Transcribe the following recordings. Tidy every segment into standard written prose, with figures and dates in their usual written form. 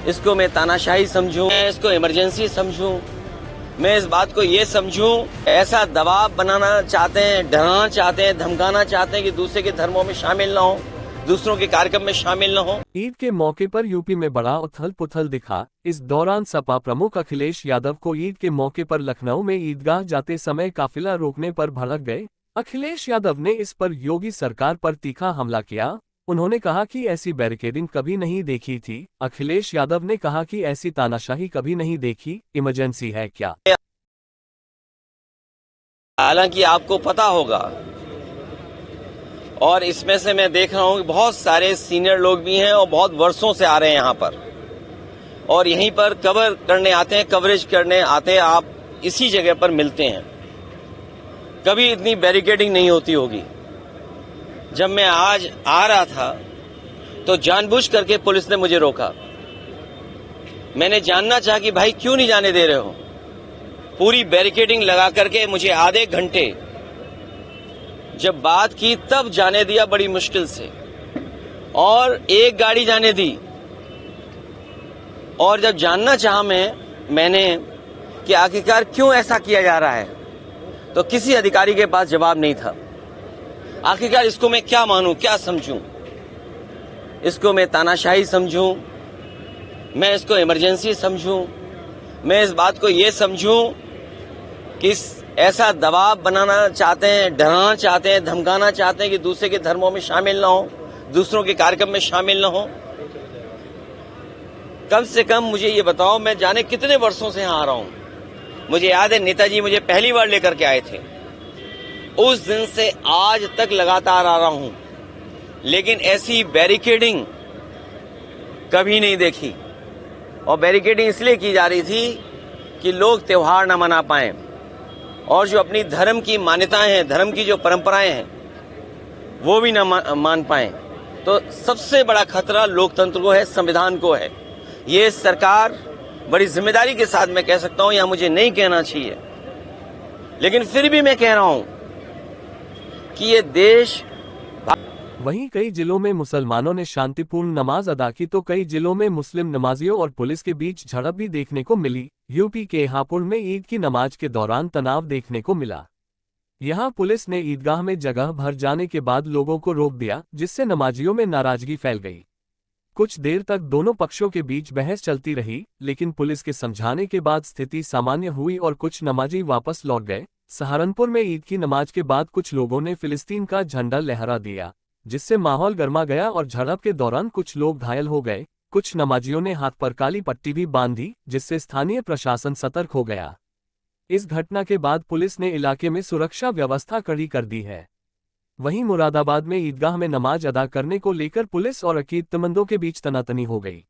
इसको मैं तानाशाही समझूं, मैं इसको इमरजेंसी समझूं, मैं इस बात को ये समझूं, ऐसा दबाव बनाना चाहते हैं, डराना चाहते हैं, धमकाना चाहते हैं कि दूसरे के धर्मों में शामिल ना हो, दूसरों के कार्यक्रम में शामिल न हो। ईद के मौके पर यूपी में बड़ा उथल पुथल दिखा। इस दौरान सपा प्रमुख अखिलेश यादव को ईद के मौके पर लखनऊ में ईदगाह जाते समय काफिला रोकने पर भड़क गए। अखिलेश यादव ने इस पर योगी सरकार पर तीखा हमला किया। उन्होंने कहा कि ऐसी बैरिकेडिंग कभी नहीं देखी थी। अखिलेश यादव ने कहा कि ऐसी तानाशाही कभी नहीं देखी, इमरजेंसी है क्या। हालांकि आपको पता होगा, और इसमें से मैं देख रहा हूं कि बहुत सारे सीनियर लोग भी हैं और बहुत वर्षों से आ रहे हैं यहां पर, और यहीं पर कवर करने आते हैं, कवरेज करने आते हैं। आप इसी जगह पर मिलते हैं। कभी इतनी बैरिकेडिंग नहीं होती होगी। जब मैं आज आ रहा था तो जानबूझ करके पुलिस ने मुझे रोका। मैंने जानना चाहा कि भाई क्यों नहीं जाने दे रहे हो। पूरी बैरिकेडिंग लगा करके मुझे आधे घंटे जब बात की तब जाने दिया, बड़ी मुश्किल से, और एक गाड़ी जाने दी। और जब जानना चाहा मैंने कि आखिरकार क्यों ऐसा किया जा रहा है, तो किसी अधिकारी के पास जवाब नहीं था। आखिरकार इसको मैं क्या मानूं, क्या समझूं? इसको मैं तानाशाही समझूं, मैं इसको इमरजेंसी समझूं, मैं इस बात को ये समझूं कि ऐसा दबाव बनाना चाहते हैं, डराना चाहते हैं, धमकाना चाहते हैं कि दूसरे के धर्मों में शामिल ना हो, दूसरों के कार्यक्रम में शामिल ना हो। कम से कम मुझे ये बताओ, मैं जाने कितने वर्षों से यहां आ रहा हूं। मुझे याद है नेताजी मुझे पहली बार लेकर के आए थे। उस दिन से आज तक लगातार आ रहा हूं, लेकिन ऐसी बैरिकेडिंग कभी नहीं देखी। और बैरिकेडिंग इसलिए की जा रही थी कि लोग त्योहार न मना पाएं, और जो अपनी धर्म की मान्यताएं हैं, धर्म की जो परंपराएं हैं, वो भी न मान पाएं। तो सबसे बड़ा खतरा लोकतंत्र को है, संविधान को है। ये सरकार बड़ी जिम्मेदारी के साथ, मैं कह सकता हूं, यह मुझे नहीं कहना चाहिए, लेकिन फिर भी मैं कह रहा हूं कि ये देश। वहीं कई जिलों में मुसलमानों ने शांतिपूर्ण नमाज अदा की तो कई जिलों में मुस्लिम नमाजियों और पुलिस के बीच झड़प भी देखने को मिली। यूपी के हापुड़ में ईद की नमाज के दौरान तनाव देखने को मिला। यहां पुलिस ने ईदगाह में जगह भर जाने के बाद लोगों को रोक दिया, जिससे नमाजियों में नाराजगी फैल गई। कुछ देर तक दोनों पक्षों के बीच बहस चलती रही, लेकिन पुलिस के समझाने के बाद स्थिति सामान्य हुई और कुछ नमाजी वापस लौट गए। सहारनपुर में ईद की नमाज के बाद कुछ लोगों ने फिलिस्तीन का झंडा लहरा दिया, जिससे माहौल गर्मा गया और झड़प के दौरान कुछ लोग घायल हो गए। कुछ नमाजियों ने हाथ पर काली पट्टी भी बांधी, जिससे स्थानीय प्रशासन सतर्क हो गया। इस घटना के बाद पुलिस ने इलाके में सुरक्षा व्यवस्था कड़ी कर दी है। वहीं मुरादाबाद में ईदगाह में नमाज अदा करने को लेकर पुलिस और अकीदतमंदों के बीच तनातनी हो गई।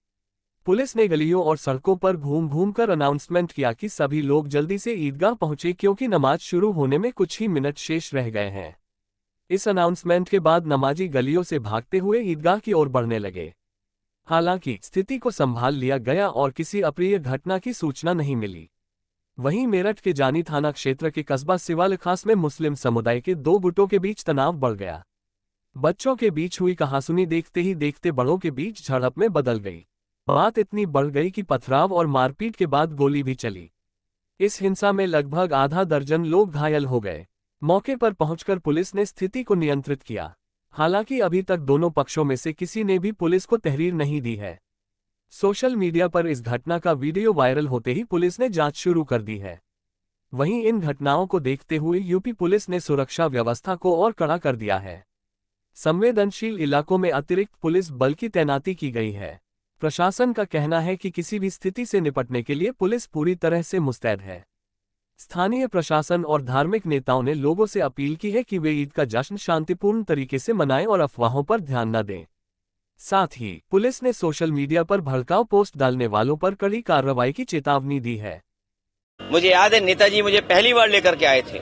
पुलिस ने गलियों और सड़कों पर घूम घूम कर अनाउंसमेंट किया कि सभी लोग जल्दी से ईदगाह पहुंचे, क्योंकि नमाज शुरू होने में कुछ ही मिनट शेष रह गए हैं। इस अनाउंसमेंट के बाद नमाजी गलियों से भागते हुए ईदगाह की ओर बढ़ने लगे। हालांकि स्थिति को संभाल लिया गया और किसी अप्रिय घटना की सूचना नहीं मिली। वहीं मेरठ के जानी थाना क्षेत्र के कस्बा सिवाल खास में मुस्लिम समुदाय के दो गुटों के बीच तनाव बढ़ गया। बच्चों के बीच हुई कहासुनी देखते ही देखते बड़ों के बीच झड़प में बदल गई। बात इतनी बढ़ गई कि पथराव और मारपीट के बाद गोली भी चली। इस हिंसा में लगभग आधा दर्जन लोग घायल हो गए। मौके पर पहुंचकर पुलिस ने स्थिति को नियंत्रित किया। हालांकि अभी तक दोनों पक्षों में से किसी ने भी पुलिस को तहरीर नहीं दी है। सोशल मीडिया पर इस घटना का वीडियो वायरल होते ही पुलिस ने जांच शुरू कर दी है। वहीं इन घटनाओं को देखते हुए यूपी पुलिस ने सुरक्षा व्यवस्था को और कड़ा कर दिया है। संवेदनशील इलाकों में अतिरिक्त पुलिस बल की तैनाती की गई है। प्रशासन का कहना है कि किसी भी स्थिति से निपटने के लिए पुलिस पूरी तरह से मुस्तैद है। स्थानीय प्रशासन और धार्मिक नेताओं ने लोगों से अपील की है कि वे ईद का जश्न शांतिपूर्ण तरीके से मनाएं और अफवाहों पर ध्यान न दें। साथ ही पुलिस ने सोशल मीडिया पर भड़काऊ पोस्ट डालने वालों पर कड़ी कार्रवाई की चेतावनी दी है। मुझे याद है नेताजी मुझे पहली बार लेकर के आए थे।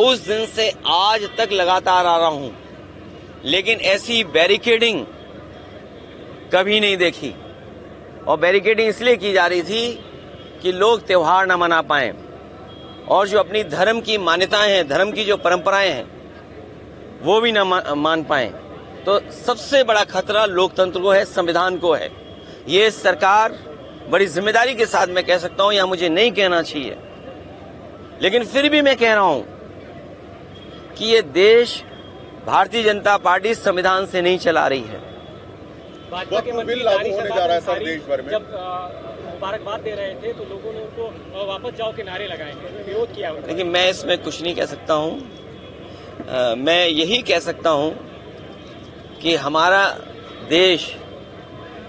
उस दिन से आज तक लगातार आ रहा हूं, लेकिन ऐसी बैरिकेडिंग कभी नहीं देखी। और बैरिकेडिंग इसलिए की जा रही थी कि लोग त्योहार न मना पाएं, और जो अपनी धर्म की मान्यताएं हैं, धर्म की जो परंपराएं हैं, वो भी न मान पाएं। तो सबसे बड़ा खतरा लोकतंत्र को है, संविधान को है। ये सरकार बड़ी जिम्मेदारी के साथ मैं कह सकता हूं, या मुझे नहीं कहना चाहिए, लेकिन फिर भी मैं कह रहा हूं कि ये देश भारतीय जनता पार्टी संविधान से नहीं चला रही है। भाजपा के मंत्री लागू होने जा रहा है सर देश भर में। जब मुबारकबाद दे रहे थे तो लोगों ने उनको वापस जाओ के नारे लगाए, विरोध किया। लेकिन मैं इसमें कुछ नहीं कह सकता हूं। मैं यही कह सकता हूं कि हमारा देश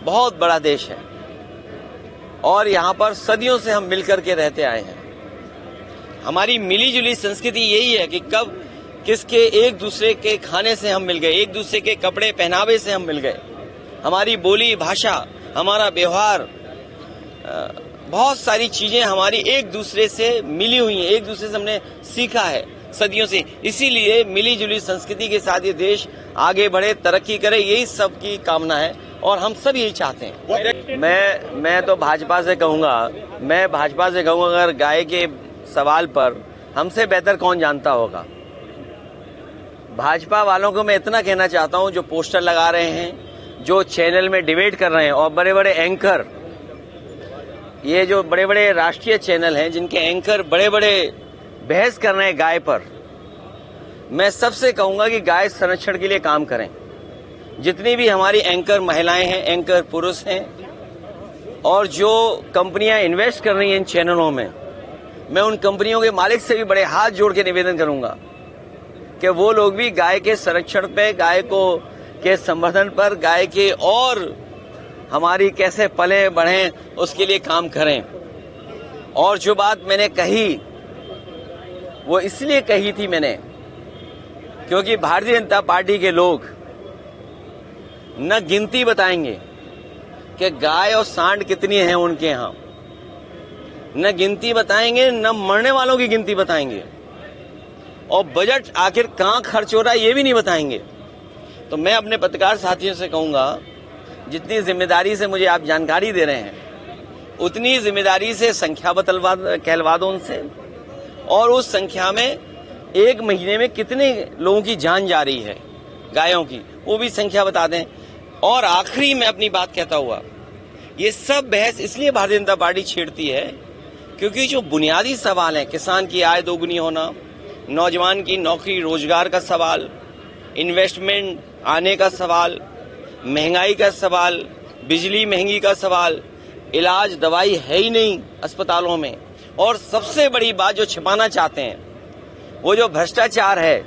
बहुत बड़ा देश है और यहाँ पर सदियों से हम मिलकर के रहते आए हैं। हमारी मिली जुली संस्कृति यही है कि कब किसके एक दूसरे के खाने से हम मिल गए, एक दूसरे के कपड़े पहनावे से हम मिल गए। हमारी बोली भाषा, हमारा व्यवहार, बहुत सारी चीजें हमारी एक दूसरे से मिली हुई हैं, एक दूसरे से हमने सीखा है सदियों से। इसीलिए मिली जुली संस्कृति के साथ ये देश आगे बढ़े, तरक्की करे, यही सबकी कामना है और हम सब यही चाहते हैं। मैं तो भाजपा से कहूंगा, अगर गाय के सवाल पर हमसे बेहतर कौन जानता होगा। भाजपा वालों को मैं इतना कहना चाहता हूं, जो पोस्टर लगा रहे हैं, जो चैनल में डिबेट कर रहे हैं और बड़े बड़े एंकर, ये जो बड़े बड़े राष्ट्रीय चैनल हैं जिनके एंकर बड़े बड़े बहस कर रहे हैं गाय पर, मैं सबसे कहूंगा कि गाय संरक्षण के लिए काम करें। जितनी भी हमारी एंकर महिलाएं हैं, एंकर पुरुष हैं, और जो कंपनियां इन्वेस्ट कर रही हैं इन चैनलों में, मैं उन कंपनियों के मालिक से भी बड़े हाथ जोड़ के निवेदन करूंगा कि वो लोग भी गाय के संरक्षण पे, गाय को के संवर्धन पर, गाय के और हमारी कैसे पले बढ़े उसके लिए काम करें। और जो बात मैंने कही वो इसलिए कही थी मैंने, क्योंकि भारतीय जनता पार्टी के लोग न गिनती बताएंगे कि गाय और सांड कितनी हैं उनके यहां, न गिनती बताएंगे, न मरने वालों की गिनती बताएंगे, और बजट आखिर कहां खर्च हो रहा है ये भी नहीं बताएंगे। तो मैं अपने पत्रकार साथियों से कहूंगा, जितनी जिम्मेदारी से मुझे आप जानकारी दे रहे हैं, उतनी जिम्मेदारी से संख्या कहलवा दो उनसे, और उस संख्या में एक महीने में कितने लोगों की जान जा रही है गायों की, वो भी संख्या बता दें। और आखिरी में अपनी बात कहता हुआ, ये सब बहस इसलिए भारतीय जनता पार्टी छेड़ती है क्योंकि जो बुनियादी सवाल है, किसान की आय दोगुनी होना, नौजवान की नौकरी रोजगार का सवाल, इन्वेस्टमेंट आने का सवाल, महंगाई का सवाल, बिजली महंगी का सवाल, इलाज दवाई है ही नहीं अस्पतालों में, और सबसे बड़ी बात जो छिपाना चाहते हैं वो जो भ्रष्टाचार है,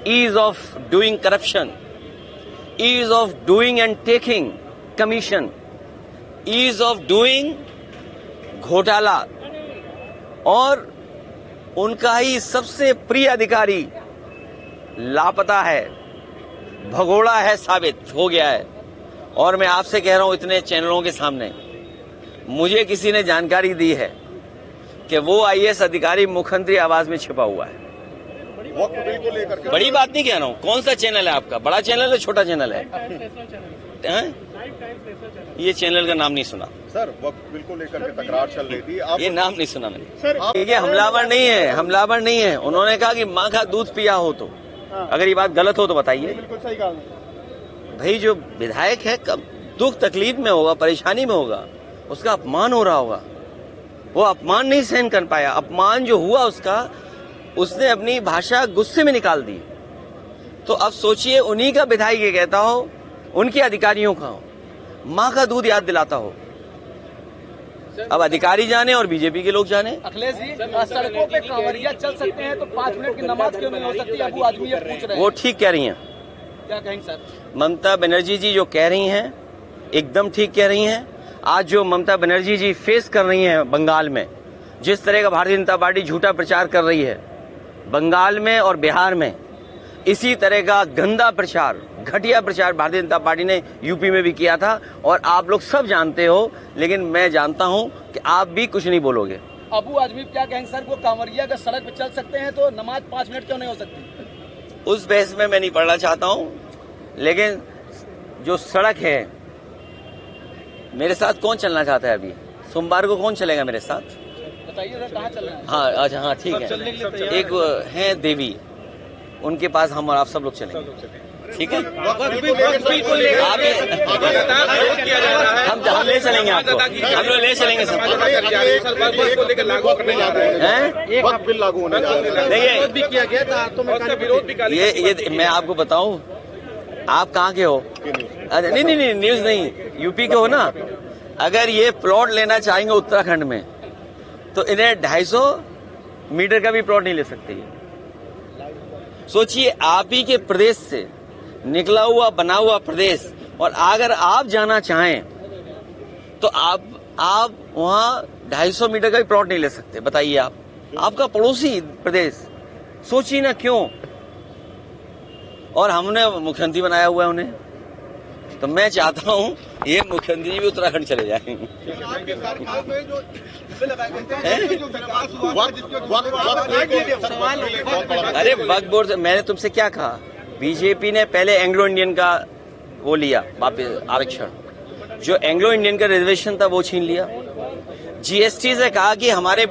ease of doing corruption, ease of doing and taking commission, ease of doing घोटाला, और उनका ही सबसे प्रिय अधिकारी लापता है, भगोड़ा है, साबित हो गया है। और मैं आपसे कह रहा हूं इतने चैनलों के सामने, मुझे किसी ने जानकारी दी है कि वो आईएएस अधिकारी मुख्यमंत्री आवास में छिपा हुआ है। वक्त बिल को लेकर के बड़ी बात नहीं कह रहा हूं। कौन सा चैनल है आपका, बड़ा चैनल है छोटा चैनल है? ये चैनल का नाम नहीं सुना सर। वक्त बिल को लेकर के तकरार चल रही थी, आप ये नाम नहीं सुना मैंने। ये हमलावर नहीं है, हमलावर नहीं है। उन्होंने कहा कि माँ का दूध पिया हो तो, अगर ये बात गलत हो तो बताइए। बिल्कुल सही कहा भाई, जो विधायक है कब दुख तकलीफ में होगा, परेशानी में होगा, उसका अपमान हो रहा होगा, वो अपमान नहीं सहन कर पाया। अपमान जो हुआ उसका, उसने अपनी भाषा गुस्से में निकाल दी। तो अब सोचिए, उन्हीं का विधायक ये कहता हो, उनके अधिकारियों का हो, माँ का दूध याद दिलाता हो। अब अधिकारी जाने और बीजेपी के लोग जाने। अखिलेश जी, सड़कों पे कांवरिया चल सकते हैं तो 5 मिनट की नमाज क्यों नहीं हो सकती? अबू आजमी ये पूछ रहे हैं। वो ठीक कह रही हैं। क्या कहेंगे सर? ममता बनर्जी जी जो कह रही हैं एकदम ठीक कह रही हैं। आज जो ममता बनर्जी जी फेस कर रही हैं बंगाल में, जिस तरह का भारतीय जनता पार्टी झूठा प्रचार कर रही है बंगाल में और बिहार में, इसी तरह का गंदा प्रचार, घटिया प्रचार भारतीय जनता पार्टी ने यूपी में भी किया था, और आप लोग सब जानते हो। लेकिन मैं जानता हूं कि आप भी कुछ नहीं बोलोगे। अबू आजमी क्या कहेंगे सर? वो कांवरिया अगर सड़क पे चल सकते हैं तो नमाज 5 मिनट क्यों नहीं हो सकती? उस बहस में मैं नहीं पढ़ना चाहता हूं, लेकिन जो सड़क है, मेरे साथ कौन चलना चाहता है? अभी सोमवार को कौन चलेगा मेरे साथ? बताइए सर, कहाँ चल रहे हैं? हाँ, अच्छा, हाँ, ठीक है। एक है देवी, उनके पास हम और आप सब लोग चलेंगे। ठीक है, बिल्कुल आप हम ले चलेंगे आपको, हम लोग ले चलेंगे सब। बिल लागू होने जा रहा है। देखिए किया गया था तो विरोध भी ये मैं आपको बताऊं, आप कहाँ के हो? अरे नहीं, न्यूज नहीं, यूपी के हो ना। अगर ये प्लॉट लेना चाहेंगे उत्तराखंड में तो इन्हें 250 मीटर का भी प्लॉट नहीं ले सकते। सोचिए, आप ही के प्रदेश से निकला हुआ बना हुआ प्रदेश, और अगर आप जाना चाहें तो आप वहां 250 मीटर का भी प्लॉट नहीं ले सकते। बताइए, आप आपका पड़ोसी प्रदेश, सोचिए ना क्यों। और हमने मुख्यमंत्री बनाया हुआ है उन्हें, तो मैं चाहता हूं ये मुख्यमंत्री भी उत्तराखंड चले जाएंगे। अरे वक्फ बोर्ड, मैंने तुमसे क्या कहा? बीजेपी ने पहले एंग्लो इंडियन का वो लिया वापस आरक्षण, जो एंग्लो इंडियन का रिजर्वेशन था वो छीन लिया। जीएसटी से कहा कि हमारे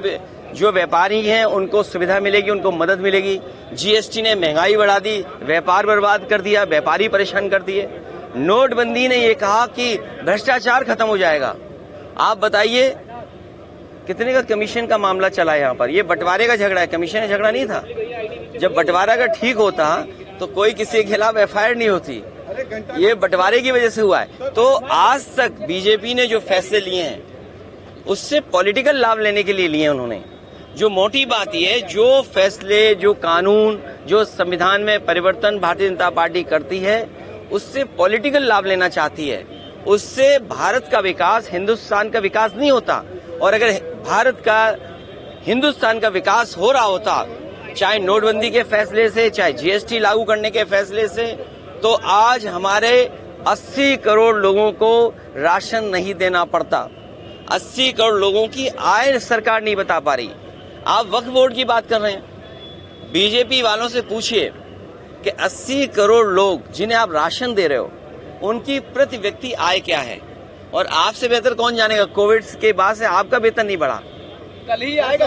जो व्यापारी हैं उनको सुविधा मिलेगी, उनको मदद मिलेगी। जीएसटी ने महंगाई बढ़ा दी, व्यापार बर्बाद कर दिया, व्यापारी परेशान कर दिए। नोटबंदी ने ये कहा कि भ्रष्टाचार खत्म हो जाएगा। आप बताइए कितने का कमीशन का मामला चला है यहाँ पर? ये बंटवारे का झगड़ा है, कमीशन का झगड़ा नहीं था। जब बंटवारा अगर ठीक होता तो कोई किसी के खिलाफ एफआईआर नहीं होती। ये बंटवारे की वजह से हुआ है। तो आज तक बीजेपी ने जो फैसले लिए हैं उससे पॉलिटिकल लाभ लेने के लिए लिए उन्होंने। जो मोटी बात यह है, जो फैसले, जो कानून, जो संविधान में परिवर्तन भारतीय जनता पार्टी करती है उससे पॉलिटिकल लाभ लेना चाहती है। उससे भारत का विकास, हिंदुस्तान का विकास नहीं होता। और अगर भारत का, हिंदुस्तान का विकास हो रहा होता, चाहे नोटबंदी के फैसले से, चाहे जीएसटी लागू करने के फैसले से, तो आज हमारे 80 करोड़ लोगों को राशन नहीं देना पड़ता। 80 करोड़ लोगों की आय सरकार नहीं बता पा रही। आप वक्फ बोर्ड की बात कर रहे हैं, बीजेपी वालों से पूछिए कि 80 करोड़ लोग जिन्हें आप राशन दे रहे हो उनकी प्रति व्यक्ति आय क्या है? और आपसे बेहतर कौन जानेगा, कोविड के बाद से आपका वेतन नहीं बढ़ा। कल ही आएगा।